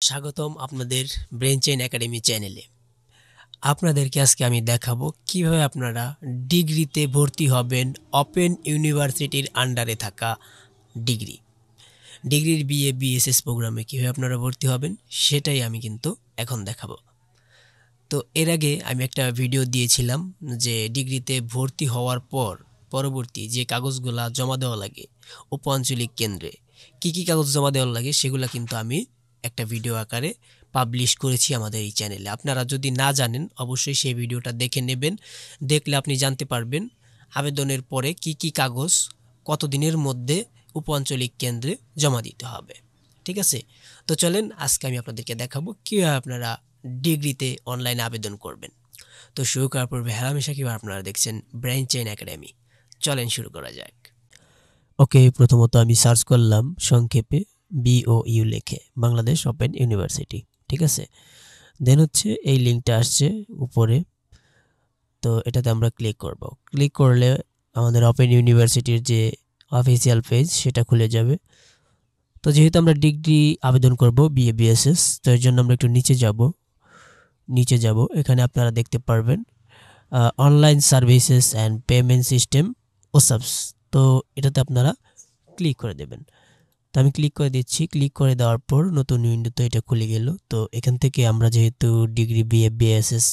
স্বাগতম আপনাদের brain chain academy চ্যানেলে। আপনাদেরকে আজকে আমি দেখাবো কিভাবে আপনারা ডিগ্রিতে ভর্তি হবেন ওপেন ইউনিভার্সিটির আন্ডারে থাকা ডিগ্রির বিএ বিএসএস প্রোগ্রামে কীভাবে আপনারা ভর্তি হবেন সেটাই আমি কিন্তু এখন দেখাবো। তো এর আগে আমি একটা ভিডিও দিয়েছিলাম যে ডিগ্রিতে ভর্তি হওয়ার পরবর্তী যে কাগজগুলা জমা দেওয়া লাগে উপ আঞ্চলিক কেন্দ্রে কী কী কাগজ জমা দেওয়া লাগে সেগুলো কিন্তু আমি একটা ভিডিও আকারে পাবলিশ করেছি আমাদের এই চ্যানেলে। আপনারা যদি না জানেন অবশ্যই সেই ভিডিওটা দেখে নেবেন, দেখলে আপনি জানতে পারবেন আবেদনের পরে কি কি কাগজ কত দিনের মধ্যে উপ আঞ্চলিক কেন্দ্রে জমা দিতে হবে। ঠিক আছে, তো চলেন আজকে আমি আপনাদেরকে দেখাবো কীভাবে আপনারা ডিগ্রিতে অনলাইনে আবেদন করবেন। তো শুরু করার পূর্বে হামেশা কিভাবে আপনারা দেখছেন ব্রেন চেইন একাডেমি। চলেন শুরু করা যাক। ওকে, প্রথমত আমি সার্চ করলাম সংক্ষেপে BOU লিখে বাংলাদেশ ওপেন ইউনিভার্সিটি। ঠিক আছে, দেন হচ্ছে এই লিঙ্কটা আসছে উপরে, তো এটাতে আমরা ক্লিক করব। ক্লিক করলে আমাদের ওপেন ইউনিভার্সিটির যে অফিসিয়াল পেজ সেটা খুলে যাবে। তো যেহেতু আমরা ডিগ্রি আবেদন করব বিএ বিএসএস, তো এর জন্য আমরা একটু নিচে যাব। এখানে আপনারা দেখতে পারবেন online services and payment system ওসাপস, তো এটাতে আপনারা ক্লিক করে দেবেন। তো আমি ক্লিক করে দিচ্ছি। ক্লিক করে দেওয়ার পর নতুন উইন্ডোতে এটা খুলে গেল। তো এখান থেকে আমরা যেহেতু ডিগ্রি বিএ বিএসএস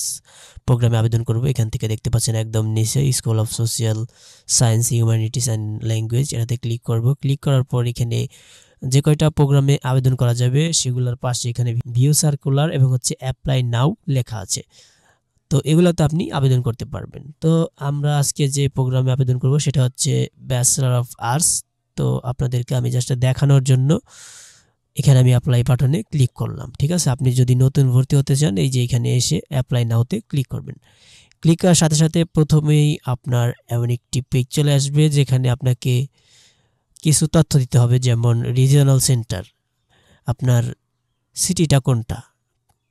প্রোগ্রামে আবেদন করব, এখান থেকে দেখতে পাচ্ছেন একদম নিচে school of social science humanities and language, এটাতে ক্লিক করব। ক্লিক করার পর এখানে যে কয়টা প্রোগ্রামে আবেদন করা যাবে সেগুলোর পাশে এখানে ভিউ সার্কুলার এবং হচ্ছে অ্যাপ্লাই নাও লেখা আছে, তো এগুলোতে আপনি আবেদন করতে পারবেন। তো আমরা আজকে যে প্রোগ্রামে আবেদন করব সেটা হচ্ছে ব্যাচেলর অফ আর্টস। তো আপনাদেরকে আমি জাস্ট দেখানোর জন্য এখানে আমি অ্যাপ্লাই বাটনে ক্লিক করলাম। ঠিক আছে, আপনি যদি নতুন ভর্তি হতে চান এই যে এখানে এসে অ্যাপ্লাই নাওতে ক্লিক করবেন। ক্লিক করার সাথে সাথে প্রথমেই আপনার এমন একটি পেজ চলে আসবে যেখানে আপনাকে কিছু তথ্য দিতে হবে, যেমন রিজিওনাল সেন্টার, আপনার সিটিটা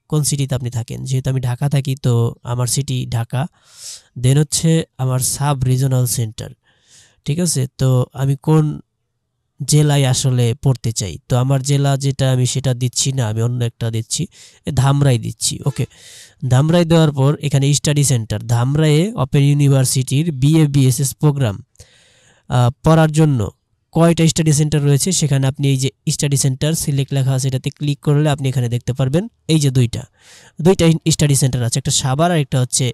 কোন সিটিতে আপনি থাকেন। যেহেতু আমি ঢাকা থাকি তো আমার সিটি ঢাকা। দেন হচ্ছে আমার সাব রিজিওনাল সেন্টার। ঠিক আছে, তো আমি কোন জেলায় আসলে পড়তে চাই, তো আমার জেলা যেটা আমি সেটা দিচ্ছি না, আমি অন্য একটা দিচ্ছি, ধামরাই দিচ্ছি। ওকে, ধামরাই দেওয়ার পর এখানে স্টাডি সেন্টার, ধামরাইয়ে ওপেন ইউনিভার্সিটির বিএ বিএসএস প্রোগ্রাম পড়ার জন্য কয়টা স্টাডি সেন্টার রয়েছে সেখানে আপনি এই যে স্টাডি সেন্টার সিলেক্ট লেখা আছে এটাতে ক্লিক করলে আপনি এখানে দেখতে পারবেন এই যে দুইটা স্টাডি সেন্টার আছে, একটা সাভার আর একটা হচ্ছে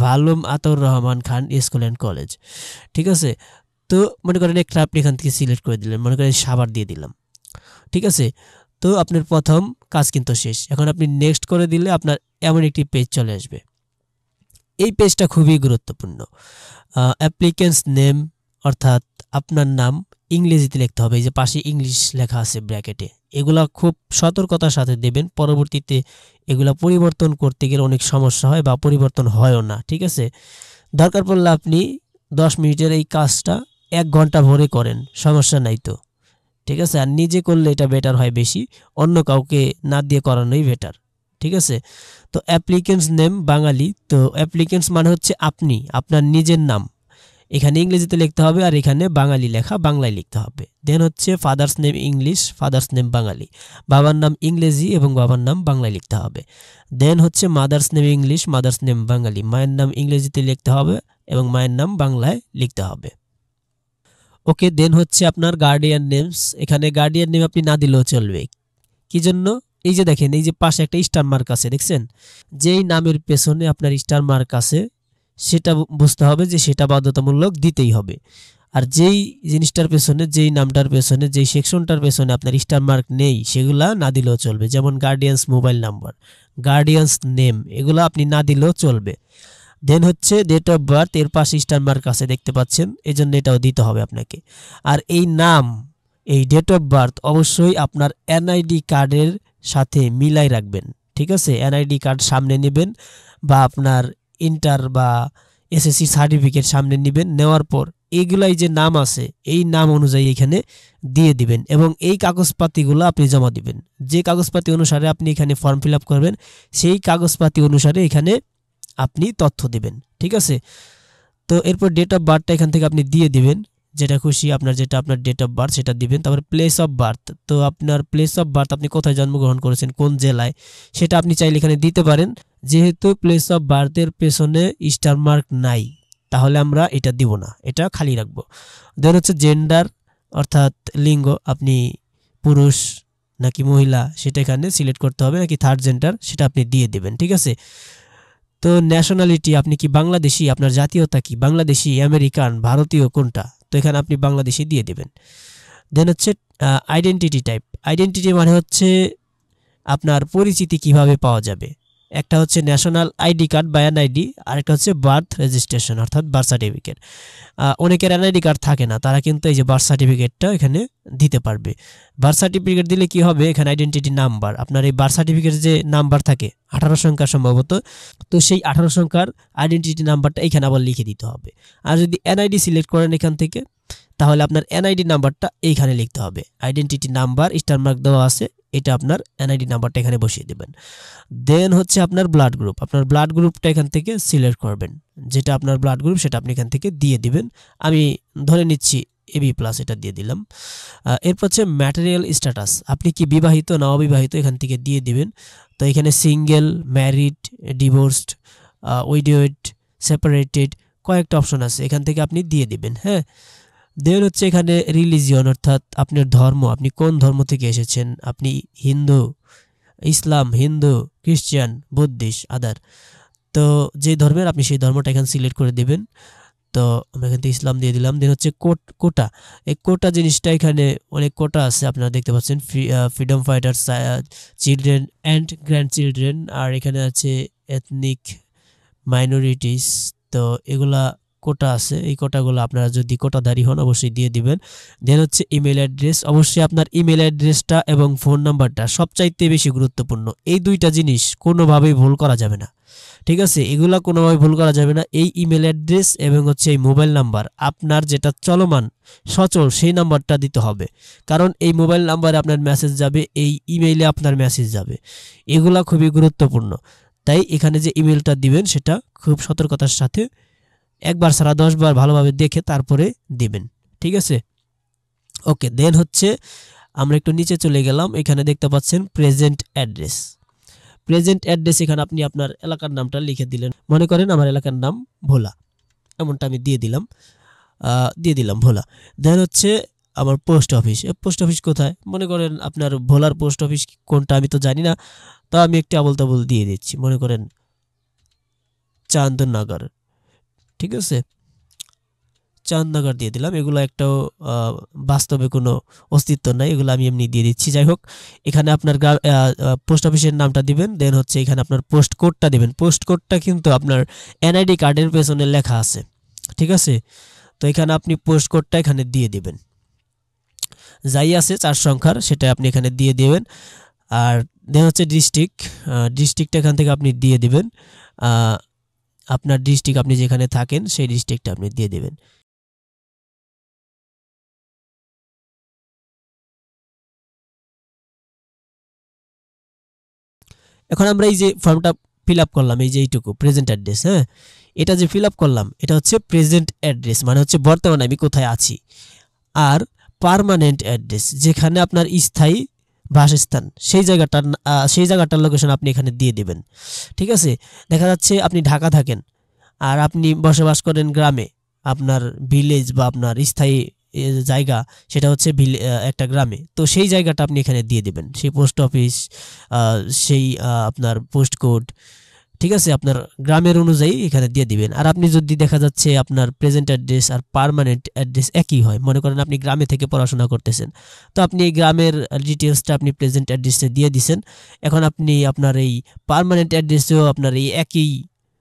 ভালুম Ataur Rahman Khan school and college. ঠিক আছে, তো মনে করেন একটা আপনি এখান থেকে সিলেক্ট করে দিলেন, মনে করেন সাভার দিয়ে দিলাম। ঠিক আছে, তো আপনার প্রথম কাজ কিন্তু শেষ। এখন আপনি নেক্সট করে দিলে আপনার এমন একটি পেজ চলে আসবে। এই পেজটা খুবই গুরুত্বপূর্ণ। অ্যাপ্লিকেন্টস নেম অর্থাৎ আপনার নাম ইংরেজিতে লিখতে হবে, এই যে পাশে ইংলিশ লেখা আছে ব্র্যাকেটে, এগুলা খুব সতর্কতার সাথে দেবেন। পরবর্তীতে এগুলা পরিবর্তন করতে গেলে অনেক সমস্যা হয় বা পরিবর্তন হয়ও না। ঠিক আছে, দরকার পড়লে আপনি 10 মিনিটের এই কাজটা 1 ঘন্টা ভরে করেন, সমস্যা নাই তো। ঠিক আছে, আর নিজে করলে এটা বেটার হয় বেশি, অন্য কাউকে না দিয়ে করানোই বেটার। ঠিক আছে, তো অ্যাপ্লিকেন্টস নেম বাঙালি, তো অ্যাপ্লিকেন্টস মানে হচ্ছে আপনি আপনার নিজের নাম এখানে ইংরেজিতে লিখতে হবে আর এখানে বাঙালি লেখা বাংলায় লিখতে হবে। দেন হচ্ছে father's name English, father's name Bengali, বাবার নাম ইংরেজি এবং বাবার নাম বাংলায় লিখতে হবে। দেন হচ্ছে mother's name English, mother's name Bengali, মায়ের নাম ইংরেজিতে লিখতে হবে এবং মায়ের নাম বাংলায় লিখতে হবে। ওকে, দেন হচ্ছে আপনার গার্ডিয়ান নেমস, এখানে গার্ডিয়ান নেম আপনি না দিলেও চলবে। কি জন্য? এই যে দেখেন এই যে পাশে একটা স্টার মার্ক আছে, দেখছেন? যেই নামের পেছনে আপনার স্টার মার্ক আছে সেটা বুঝতে হবে যে সেটা বাধ্যতামূলক দিতেই হবে। আর যেই জিনিসটার পেছনে, যেই নামটার পেছনে, যেই সেকশনটার পেছনে আপনার স্টার মার্ক নেই সেগুলা না দিলেও চলবে, যেমন guardians mobile number, guardians name, এগুলো আপনি না দিলেও চলবে। দেন হচ্ছে ডেট অফ বার্থ, এর পাশে স্টার মার্ক আছে দেখতে পাচ্ছেন, এই জন্য এটাও দিতে হবে আপনাকে। আর এই নাম, এই ডেট অফ বার্থ অবশ্যই আপনার এনআইডি কার্ডের সাথে মিলাই রাখবেন। ঠিক আছে, এনআইডি কার্ড সামনে নেবেন বা আপনার ইন্টার বা এসএসসি সার্টিফিকেট সামনে নেবেন, নেওয়ার পর এইগুলাই যে নাম আছে এই নাম অনুযায়ী এখানে দিয়ে দিবেন এবং এই কাগজপাতিগুলো আপনি জমা দিবেন। যে কাগজপাতি অনুসারে আপনি এখানে ফর্ম ফিল আপ করবেন সেই কাগজপাতি অনুসারে এখানে আপনি তথ্য দিবেন। ঠিক আছে, তো এরপর ডেট অফ বার্থটা এখান থেকে আপনি দিয়ে দিবেন। যেটা খুশি আপনার, যেটা আপনার ডেট অফ বার্থ সেটা দিবেন। তারপরে প্লেস অফ বার্থ, তো আপনার প্লেস অফ বার্থ আপনি কোথায় জন্মগ্রহণ করেছেন, কোন জেলায়, সেটা আপনি চাইলে এখানে দিতে পারেন। যেহেতু প্লেস অফ বার্থের পেছনে স্টার মার্ক নাই, তাহলে আমরা এটা দিব না, এটা খালি রাখবো। দেন হচ্ছে জেন্ডার অর্থাৎ লিঙ্গ, আপনি পুরুষ নাকি মহিলা সেটা এখানে সিলেক্ট করতে হবে, নাকি থার্ড জেন্ডার সেটা আপনি দিয়ে দেবেন। ঠিক আছে। তো ন্যাশনালিটি, আপনি কি বাংলাদেশি, আপনার জাতীয়তা কি, বাংলাদেশি, আমেরিকান, ভারতীয় কোনটা, তো এখানে আপনি বাংলাদেশি দিয়ে দেবেন। দেন হচ্ছে আইডেন্টিটি টাইপ। আইডেন্টিটি মানে হচ্ছে আপনার পরিচিতি কিভাবে পাওয়া যাবে। একটা হচ্ছে ন্যাশনাল আইডি কার্ড বা এনআইডি, আর একটা হচ্ছে বার্থ রেজিস্ট্রেশন অর্থাৎ বার্থ সার্টিফিকেট। অনেকের এনআইডি কার্ড থাকে না, তারা কিন্তু এই যে বার্থ সার্টিফিকেটটা এখানে দিতে পারবে। বার্থ সার্টিফিকেট দিলে কি হবে, এখানে আইডেন্টিটি নাম্বার, আপনার এই বার্থ সার্টিফিকেটের যে নাম্বার থাকে 18 সংখ্যা সম্ভবত, তো সেই 18 সংখ্যার আইডেন্টিটি নাম্বারটা এখানে আবার লিখে দিতে হবে। আর যদি এনআইডি সিলেক্ট করেন এখান থেকে, তাহলে আপনার এনআইডি নাম্বারটা এইখানে লিখতে হবে। আইডেন্টিটি নাম্বার স্টার মার্ক দেওয়া আছে, এটা আপনার এনআইডি নাম্বারটা এখানে বসিয়ে দেবেন। দেন হচ্ছে আপনার ব্লাড গ্রুপ, আপনার ব্লাড গ্রুপটা এখান থেকে সিলেক্ট করবেন, যেটা আপনার ব্লাড গ্রুপ সেটা আপনি এখান থেকে দিয়ে দিবেন। আমি ধরে নিচ্ছি এবি প্লাস, এটা দিয়ে দিলাম। এরপর হচ্ছে ম্যাটেরিয়াল স্ট্যাটাস, আপনি কি বিবাহিত না অবিবাহিত এখান থেকে দিয়ে দিবেন। তো এখানে সিঙ্গেল, ম্যারিড, ডিভোর্সড, উইডোড, সেপারেটেড, কয়েকটা অপশন আছে, এখান থেকে আপনি দিয়ে দিবেন। হ্যাঁ, দেন হচ্ছে এখানে রিলিজিয়ন অর্থাৎ আপনার ধর্ম, আপনি কোন ধর্ম থেকে এসেছেন, আপনি হিন্দু, ইসলাম, হিন্দু, খ্রিস্টান, বুদ্ধিস্ট, আদার, তো যে ধর্মের আপনি সেই ধর্মটা এখানে সিলেক্ট করে দেবেন। তো আমরা এখান থেকে ইসলাম দিয়ে দিলাম। দেন হচ্ছে কোটা, এই কোটা জিনিসটা এখানে অনেক কোটা আছে, আপনারা দেখতে পাচ্ছেন, freedom fighter, children and grand children, আর এখানে আছে এথনিক মাইনরিটিস, তো এগুলা কোটা আছে। এই কোটাগুলো আপনারা যদি কোটাধারী হন অবশ্যই দিয়ে দিবেন। দেন হচ্ছে ইমেল অ্যাড্রেস, অবশ্যই আপনার ইমেল অ্যাড্রেসটা এবং ফোন নাম্বারটা সবচাইতে বেশি গুরুত্বপূর্ণ। এই দুইটা জিনিস কোনোভাবেই ভুল করা যাবে না। ঠিক আছে, এগুলা কোনোভাবে ভুল করা যাবে না। এই ইমেল অ্যাড্রেস এবং হচ্ছে এই মোবাইল নাম্বার, আপনার যেটা চলমান সচল সেই নাম্বারটা দিতে হবে, কারণ এই মোবাইল নাম্বারে আপনার মেসেজ যাবে, এই ইমেইলে আপনার মেসেজ যাবে, এগুলা খুবই গুরুত্বপূর্ণ। তাই এখানে যে ইমেলটা দিবেন সেটা খুব সতর্কতার সাথে একবার ছাড়া 10 বার ভালোভাবে দেখে তারপরে দিবেন। ঠিক আছে, ওকে। দেন হচ্ছে আমরা একটু নিচে চলে গেলাম, এখানে দেখতে পাচ্ছেন প্রেজেন্ট অ্যাড্রেস। প্রেজেন্ট অ্যাড্রেস এখানে আপনি আপনার এলাকার নামটা লিখে দিলেন, মনে করেন আমার এলাকার নাম ভোলা, এমনটা আমি দিয়ে দিলাম ভোলা। দেন হচ্ছে আমার পোস্ট অফিস, পোস্ট অফিস কোথায়, মনে করেন আপনার ভোলার পোস্ট অফিস কোনটা আমি তো জানি না, তো আমি একটু আবল তাবল দিয়ে দিচ্ছি, মনে করেন চান্দননগর। ঠিক আছে, চান্দননগর দিয়ে দিলাম। এগুলো একটাও বাস্তবে কোনো অস্তিত্ব নাই, এগুলো আমি এমনি দিয়ে দিচ্ছি। যাই হোক, এখানে আপনার পোস্ট অফিসের নামটা দিবেন। দেন হচ্ছে এখানে আপনার পোস্ট কোডটা দিবেন। পোস্ট কোডটা কিন্তু আপনার এনআইডি কার্ডের পেছনে লেখা আছে। ঠিক আছে, তো এখানে আপনি পোস্ট কোডটা এখানে দিয়ে দিবেন, যাই আছে 4 সংখ্যার সেটা আপনি এখানে দিয়ে দিবেন। আর দেন হচ্ছে ডিস্ট্রিক্টটা এখান থেকে আপনি দিয়ে দিবেন, আপনার ডিস্ট্রিক্ট আপনি যেখানে থাকেন সেই ডিস্ট্রিক্টটা আপনি দিয়ে দিবেন। এখন আমরা এই যে ফর্মটা ফিল আপ করলাম, এই যে এইটুকু প্রেজেন্ট অ্যাড্রেস, হ্যাঁ, এটা যে ফিল আপ করলাম এটা হচ্ছে প্রেজেন্ট অ্যাড্রেস, মানে হচ্ছে বর্তমানে আমি কোথায় আছি। আর পার্মানেন্ট অ্যাড্রেস, যেখানে আপনার স্থায়ী বাসস্থান, সেই জায়গাটার লোকেশন আপনি এখানে দিয়ে দিবেন। ঠিক আছে, দেখা যাচ্ছে আপনি ঢাকা থাকেন আর আপনি বসবাস করেন গ্রামে, আপনার ভিলেজ বা আপনার স্থায়ী জায়গা সেটা হচ্ছে একটা গ্রামে, তো সেই জায়গাটা আপনি এখানে দিয়ে দিবেন, সেই পোস্ট অফিস, সেই আপনার পোস্ট কোড, ঠিক আছে, আপনার গ্রামের অনুযায়ী এখানে দিয়ে দিবেন। আর আপনি যদি দেখা যাচ্ছে আপনার প্রেজেন্ট অ্যাড্রেস আর পার্মানেন্ট অ্যাড্রেস একই হয়, মনে করেন আপনি গ্রামে থেকে পড়াশোনা করতেছেন, তো আপনি এই গ্রামের ডিটেলসটা আপনি প্রেজেন্ট অ্যাড্রেসে দিয়ে দিছেন। এখন আপনি আপনার এই পার্মানেন্ট অ্যাড্রেসেও আপনার এই একই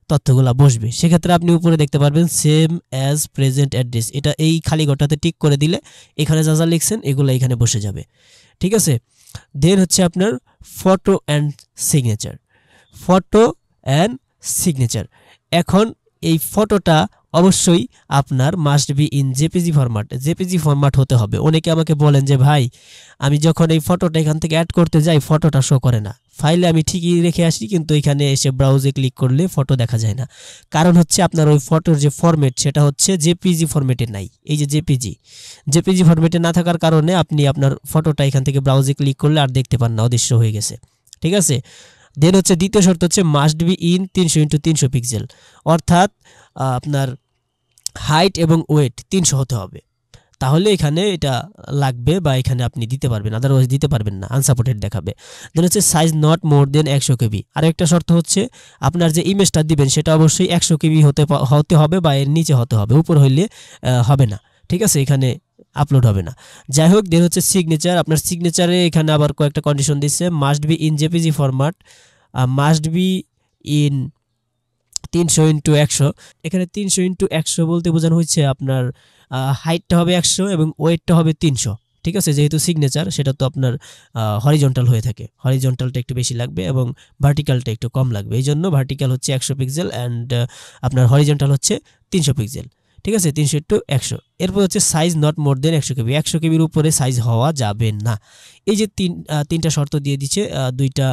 তথ্যগুলো বসবে, সেক্ষেত্রে আপনি উপরে দেখতে পারবেন সেম অ্যাজ প্রেজেন্ট অ্যাড্রেস, এটা এই খালি ঘরটাতে টিক করে দিলে এখানে যা যা লিখছেন এগুলো এখানে বসে যাবে। ঠিক আছে, দেন হচ্ছে আপনার ফটো অ্যান্ড সিগনেচার। এখন এই ফটোটা অবশ্যই আপনার must be in JPG format হতে হবে। অনেকে আমাকে বলেন যে ভাই আমি যখন এই ফটোটা এখান থেকে অ্যাড করতে যাই ফটোটা শো করে না, ফাইলে আমি ঠিকই রেখে আসি, কিন্তু এখানে এসে ব্রাউজে ক্লিক করলে ফটো দেখা যায় না। কারণ হচ্ছে আপনার ওই ফটোর যে ফরম্যাট সেটা হচ্ছে জেপিজি ফরম্যাটে নাই। এই যে জেপিজি ফরম্যাটে না থাকার কারণে আপনি আপনার ফটোটা এখান থেকে ব্রাউজে ক্লিক করলে আর দেখতে পান না, অদৃশ্য হয়ে গেছে। ঠিক আছে। দেন হচ্ছে দ্বিতীয় শর্ত হচ্ছে must be in 300x300 pixel, অর্থাৎ আপনার হাইট এবং ওয়েট 300 হতে হবে, তাহলে এখানে এটা লাগবে বা এখানে আপনি দিতে পারবেন, আদারওয়াইজ দিতে পারবেন না, আনসাপোর্টেড দেখাবে। দেন হচ্ছে সাইজ নট মোর দেন 100 কেবি। আরেকটা শর্ত হচ্ছে আপনার যে ইমেজটা দিবেন সেটা অবশ্যই 100 কেবি হতে হবে বা এর নিচে হতে হবে, উপর হইলে হবে না। ঠিক আছে, এখানে আপলোড হবে না। যাই হোক, দেন হচ্ছে সিগনেচার। আপনার সিগনেচারে এখানে আবার কয়েকটা কন্ডিশন দিচ্ছে। Must be in JPG format, must be in 300x100। এখানে 300x100 বলতে বোঝানো হচ্ছে আপনার হাইটটা হবে 100 এবং ওয়েটটা হবে 300। ঠিক আছে, যেহেতু সিগনেচার সেটা তো আপনার হরিজন্টাল হয়ে থাকে, হরিজন্টালটা একটু বেশি লাগবে এবং ভার্টিক্যালটা একটু কম লাগবে। এই জন্য ভার্টিক্যাল হচ্ছে 100 পিক্সেল অ্যান্ড আপনার হরিজন্টাল হচ্ছে 300 পিক্সেল। ঠিক আছে, 300x100। এরপর হচ্ছে সাইজ নট মোর দেন 100 কেবি। 100 কেবির উপরে সাইজ হওয়া যাবে না। এই যে তিনটা শর্ত দিয়ে দিচ্ছে দুইটা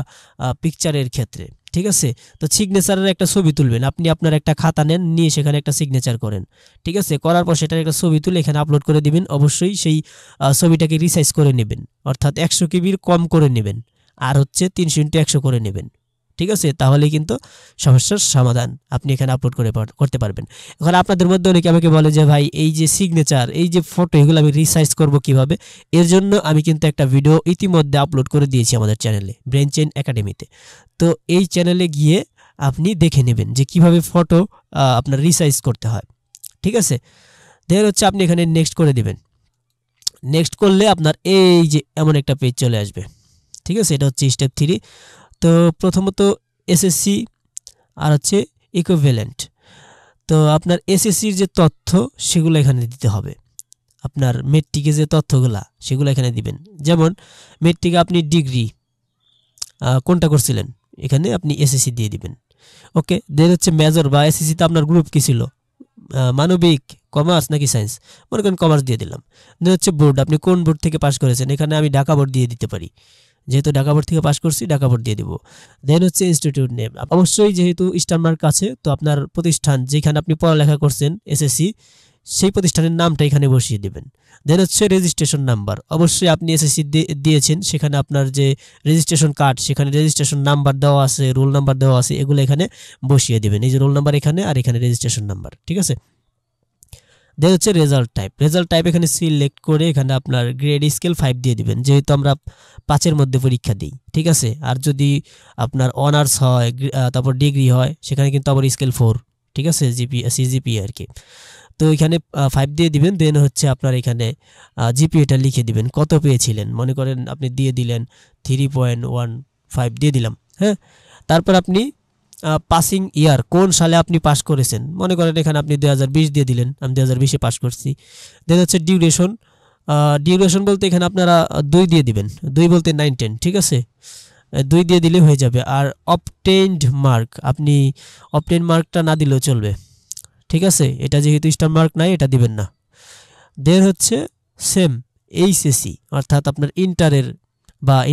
পিকচারের ক্ষেত্রে। ঠিক আছে, তো সিগনেচারের একটা ছবি তুলবেন আপনি, আপনার একটা খাতা নেন, নিয়ে সেখানে একটা সিগনেচার করেন। ঠিক আছে, করার পর সেটার একটা ছবি তুলে এখানে আপলোড করে দিবেন। অবশ্যই সেই ছবিটাকে রিসাইজ করে নেবেন, অর্থাৎ 100 কেবির কম করে নেবেন আর হচ্ছে 300x100 করে নেবেন। ঠিক আছে, তাহলে কিন্তু সমস্যার সমাধান আপনি এখানে আপলোড করতে পারবেন। এখন আপনাদের মধ্যে অনেকে আমাকে বলে যে ভাই এই যে সিগনেচার, এই যে ফটো, এগুলো আমি রিসাইজ করব কিভাবে? এর জন্য আমি কিন্তু একটা ভিডিও ইতিমধ্যে আপলোড করে দিয়েছি আমাদের চ্যানেলে, ব্রেন চেইন একাডেমিতে। তো এই চ্যানেলে গিয়ে আপনি দেখে নেবেন যে কিভাবে ফটো আপনার রিসাইজ করতে হয়। ঠিক আছে, দেন হচ্ছে আপনি এখানে নেক্সট করে দিবেন। নেক্সট করলে আপনার এই যে এমন একটা পেজ চলে আসবে। ঠিক আছে, এটা হচ্ছে স্টেপ 3। তো প্রথমত এসএসসি আর হচ্ছে ইকুইভ্যালেন্ট। তো আপনার এসএসসির যে তথ্য সেগুলো এখানে দিতে হবে। আপনার মেট্রিকে যে তথ্যগুলো সেগুলো এখানে দিবেন। যেমন মেট্রিকে আপনি ডিগ্রি কোনটা করছিলেন, এখানে আপনি এসএসসি দিয়ে দিবেন। ওকে, দেন হচ্ছে মেজর বা এসএসসিতে আপনার গ্রুপ কী ছিল, মানবিক, কমার্স নাকি সায়েন্স, মনে করেন কমার্স দিয়ে দিলাম। দেন হচ্ছে বোর্ড, আপনি কোন বোর্ড থেকে পাস করেছেন, এখানে আমি ঢাকা বোর্ড দিয়ে দিতে পারি, যেহেতু ঢাকা বোর্ড থেকে পাস করছি ঢাকা বোর্ড দিয়ে দিব। দেন হচ্ছে ইনস্টিটিউট নেম, অবশ্যই যেহেতু স্টার মার্ক আছে তো আপনার প্রতিষ্ঠান যেখানে আপনি পড়ালেখা করছেন এসএসসি সেই প্রতিষ্ঠানের নামটা এখানে বসিয়ে দেবেন। দেন হচ্ছে রেজিস্ট্রেশন নাম্বার, অবশ্যই আপনি এসএসসি দিয়েছেন সেখানে আপনার যে রেজিস্ট্রেশন কার্ড সেখানে রেজিস্ট্রেশন নাম্বার দেওয়া আছে, রোল নাম্বার দেওয়া আছে, এগুলো এখানে বসিয়ে দেবেন। এই যে রোল নাম্বার এখানে আর এখানে রেজিস্ট্রেশন নাম্বার। ঠিক আছে, দেন হচ্ছে রেজাল্ট টাইপ এখানে সিলেক্ট করে এখানে আপনার গ্রেড স্কেল 5 দিয়ে দিবেন, যেহেতু আমরা 5-এর মধ্যে পরীক্ষা দিই। ঠিক আছে, আর যদি আপনার অনার্স হয় তারপর ডিগ্রি হয় সেখানে কিন্তু আবার স্কেল 4। ঠিক আছে, সিজিপি আর কি। তো এখানে 5 দিয়ে দিবেন। দেন হচ্ছে আপনার এখানে জিপিএটা লিখে দিবেন, কত পেয়েছিলেন। মনে করেন আপনি দিয়ে দিলেন 3.15 দিয়ে দিলাম। হ্যাঁ, তারপর আপনি পাসিং ইয়ার, কোন সালে আপনি পাস করেছেন, মনে করেন এখানে আপনি 2020 দিয়ে দিলেন, আমি 2020-এ পাস করছি। দেন হচ্ছে ডিউরেশন বলতে এখানে আপনারা 2 দিয়ে দিবেন, 2 বলতে 9-10। ঠিক আছে, 2 দিয়ে দিলে হয়ে যাবে। আর অবটেইনড মার্ক, আপনি অবটেইন মার্কটা না দিলেও চলবে। ঠিক আছে, এটা যেহেতু স্টার মার্ক নাই এটা দিবেন না। দেন হচ্ছে সেম এইচএসসি, অর্থাৎ আপনার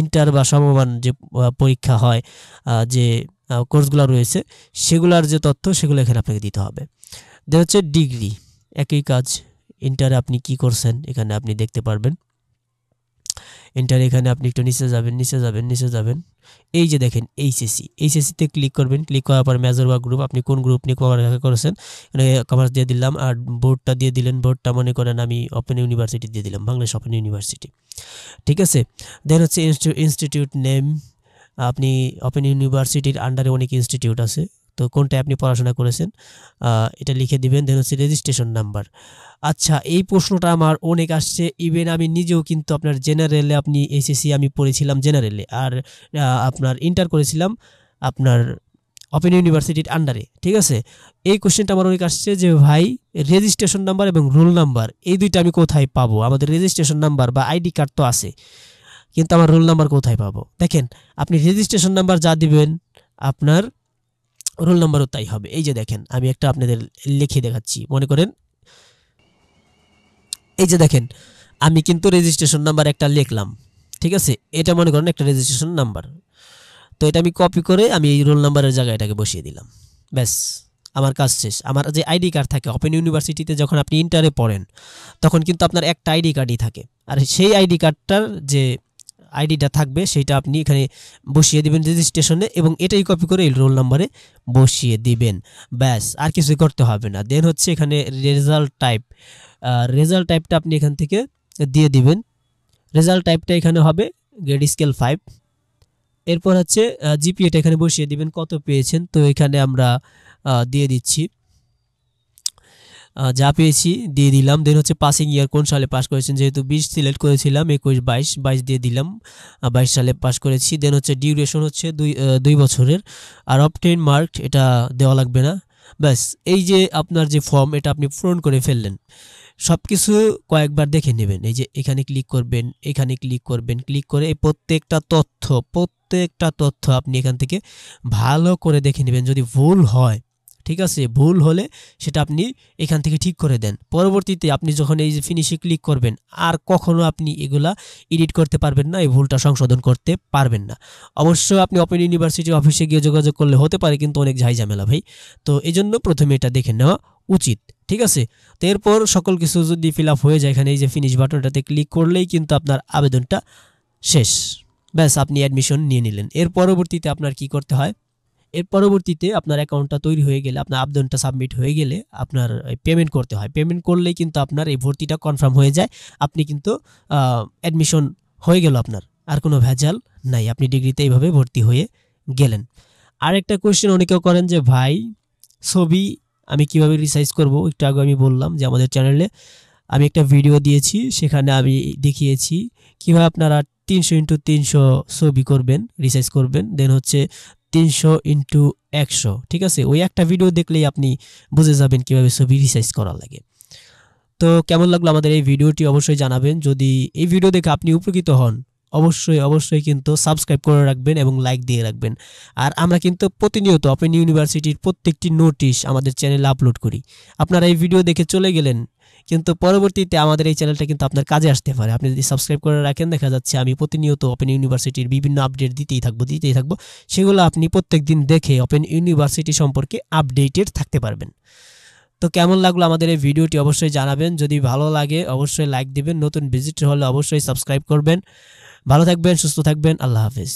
ইন্টার বা সমমান যে পরীক্ষা হয়, যে কোর্সগুলো রয়েছে সেগুলোর যে তথ্য সেগুলো এখানে আপনাকে দিতে হবে। দেন হচ্ছে ডিগ্রি, একই কাজ, ইন্টারে আপনি কি করছেন এখানে আপনি দেখতে পারবেন। ইন্টার এখানে আপনি একটু নিচে যাবেন, এই যে দেখেন এইচএসসিতে ক্লিক করবেন। ক্লিক করার পর মেজর বা গ্রুপ, আপনি কোন গ্রুপ নিয়ে পড়ালেখা করেছেন, এখানে কমার্স দিয়ে দিলাম। আর বোর্ডটা দিয়ে দিলেন, বোর্ডটা মনে করেন আমি ওপেন ইউনিভার্সিটি দিয়ে দিলাম, বাংলাদেশ ওপেন ইউনিভার্সিটি। ঠিক আছে, দেন হচ্ছে ইনস্টিটিউট নেম, আপনি ওপেন ইউনিভার্সিটির আন্ডারে অনেক ইনস্টিটিউট আছে, তো কোনটায় আপনি পড়াশোনা করেছেন এটা লিখে দিবেন। দেন হচ্ছে রেজিস্ট্রেশন নাম্বার। আচ্ছা, এই প্রশ্নটা আমার অনেক আসছে, ইভেন আমি নিজেও কিন্তু আপনার জেনারেলে, আপনি এইচএসসি আমি পড়েছিলাম জেনারেলে, আর আপনার ইন্টার করেছিলাম আপনার ওপেন ইউনিভার্সিটির আন্ডারে। ঠিক আছে, এই কোশ্চেনটা আমার অনেক আসছে যে ভাই রেজিস্ট্রেশন নাম্বার এবং রোল নাম্বার এই দুইটা আমি কোথায় পাবো, আমাদের রেজিস্ট্রেশন নাম্বার বা আইডি কার্ড তো আছে কিন্তু আমার রোল নাম্বার কোথায় পাবো। দেখেন, আপনি রেজিস্ট্রেশন নাম্বার যা দিবেন আপনার রোল নাম্বারও তাই হবে। এই যে দেখেন, আমি একটা আপনাদের লিখে দেখাচ্ছি, মনে করেন এই যে দেখেন আমি কিন্তু রেজিস্ট্রেশন নাম্বার একটা লিখলাম। ঠিক আছে, এটা মনে করেন একটা রেজিস্ট্রেশন নাম্বার। তো এটা আমি কপি করে আমি এই রোল নাম্বারের জায়গায় এটাকে বসিয়ে দিলাম, ব্যাস আমার কাজ শেষ। আমার যে আইডি কার্ড থাকে ওপেন ইউনিভার্সিটিতে যখন আপনি ইন্টারে পড়েন তখন কিন্তু আপনার একটা আইডি কার্ডই থাকে, আর সেই আইডি কার্ডটার যে আইডিটা থাকবে সেটা আপনি এখানে বসিয়ে দিবেন রেজিস্ট্রেশনে, এবং এটাই কপি করে এই রোল নাম্বারে বসিয়ে দিবেন, ব্যাস আর কিছুই করতে হবে না। দেন হচ্ছে এখানে রেজাল্ট টাইপটা আপনি এখান থেকে দিয়ে দিবেন। রেজাল্ট টাইপটা এখানে হবে গ্রেড স্কেল 5। এরপর হচ্ছে জিপিএটা এখানে বসিয়ে দিবেন কত পেয়েছেন, তো এখানে আমরা দিয়ে দিচ্ছি যা পেয়েছি দিয়ে দিলাম। দেন হচ্ছে পাসিং ইয়ার কোন সালে পাস করেছেন, যেহেতু 20 সিলেক্ট করেছিলাম 21 22 দিয়ে দিলাম, 22 সালে পাস করেছি। দেন হচ্ছে ডিউরেশন হচ্ছে 2 বছরের, আর অবটেইন মার্ক এটা দেওয়া লাগবে না, ব্যাস। এই যে আপনার যে ফর্ম এটা আপনি পূরণ করে ফেললেন, সব কিছু কয়েকবার দেখে নেবেন। এই যে এখানে ক্লিক করবেন, এখানে ক্লিক করবেন, ক্লিক করে এই প্রত্যেকটা তথ্য আপনি এখান থেকে ভালো করে দেখে নেবেন। যদি ভুল হয়, ঠিক আছে, ভুল হলে সেটা আপনি এখান থেকে ঠিক করে দেন। পরবর্তীতে আপনি যখন এই যে ফিনিশে ক্লিক করবেন আর কখনো আপনি এগুলা এডিট করতে পারবেন না, এই ভুলটা সংশোধন করতে পারবেন না। অবশ্যই আপনি ওপেন ইউনিভার্সিটি অফিসে গিয়ে যোগাযোগ করলে হতে পারে, কিন্তু অনেক ঝামেলা ভাই। তো এই জন্য প্রথমে এটা দেখে নেওয়া উচিত, ঠিক আছে। তো এরপর সকল কিছু যদি ফিল আপ হয়ে যায়, এখানে এই যে ফিনিশ বাটনটাতে ক্লিক করলেই কিন্তু আপনার আবেদনটা শেষ, ব্যাস আপনি অ্যাডমিশন নিয়ে নিলেন। এর পরবর্তীতে আপনার কি করতে হয়, এর পরবর্তীতে আপনার অ্যাকাউন্টটা তৈরি হয়ে গেলে, আপনার আবেদনটা সাবমিট হয়ে গেলে আপনার পেমেন্ট করতে হয়। পেমেন্ট করলেই কিন্তু আপনার এই ভর্তিটা কনফার্ম হয়ে যায়, আপনি কিন্তু অ্যাডমিশন হয়ে গেল, আপনার আর কোনো ভেজাল নাই, আপনি ডিগ্রিতে এইভাবে ভর্তি হয়ে গেলেন। আর একটা কোয়েশ্চেন অনেকেও করেন যে ভাই ছবি আমি কিভাবে রিসাইজ করব, একটু আগে আমি বললাম যে আমাদের চ্যানেলে আমি একটা ভিডিও দিয়েছি, সেখানে আমি দেখিয়েছি কিভাবে আপনারা 300x300 ছবি করবেন, রিসাইজ করবেন। দেন হচ্ছে 300x100, ঠিক আছে। ওই একটা ভিডিও দেখলেই আপনি বুঝে যাবেন কিভাবে ছবি রিসাইজ করা লাগে। তো কেমন লাগলো আমাদের এই ভিডিওটি অবশ্যই জানাবেন। যদি এই ভিডিও দেখে আপনি উপকৃত হন, অবশ্যই কিন্তু সাবস্ক্রাইব করে রাখবেন এবং লাইক দিয়ে রাখবেন। আর আমরা কিন্তু প্রতিনিয়ত ওপেন ইউনিভার্সিটির প্রত্যেকটি নোটিশ আমাদের চ্যানেলে আপলোড করি। আপনারা এই ভিডিও দেখে চলে গেলেন, কিন্তু পরবর্তীতে আমাদের এই চ্যানেলটা কিন্তু আপনার কাজে আসতে পারে। আপনি যদি সাবস্ক্রাইব করে রাখেন, দেখা যাচ্ছে আমি প্রতিনিয়ত ওপেন ইউনিভার্সিটির বিভিন্ন আপডেট দিতেই থাকবো, সেগুলো আপনি প্রত্যেকদিন দেখে ওপেন ইউনিভার্সিটি সম্পর্কে আপডেটেড থাকতে পারবেন। তো কেমন লাগলো আমাদের এই ভিডিওটি অবশ্যই জানাবেন। যদি ভালো লাগে অবশ্যই লাইক দিবেন, নতুন ভিজিটর হলে অবশ্যই সাবস্ক্রাইব করবেন। ভালো থাকবেন, সুস্থ থাকবেন, আল্লাহ হাফেজ।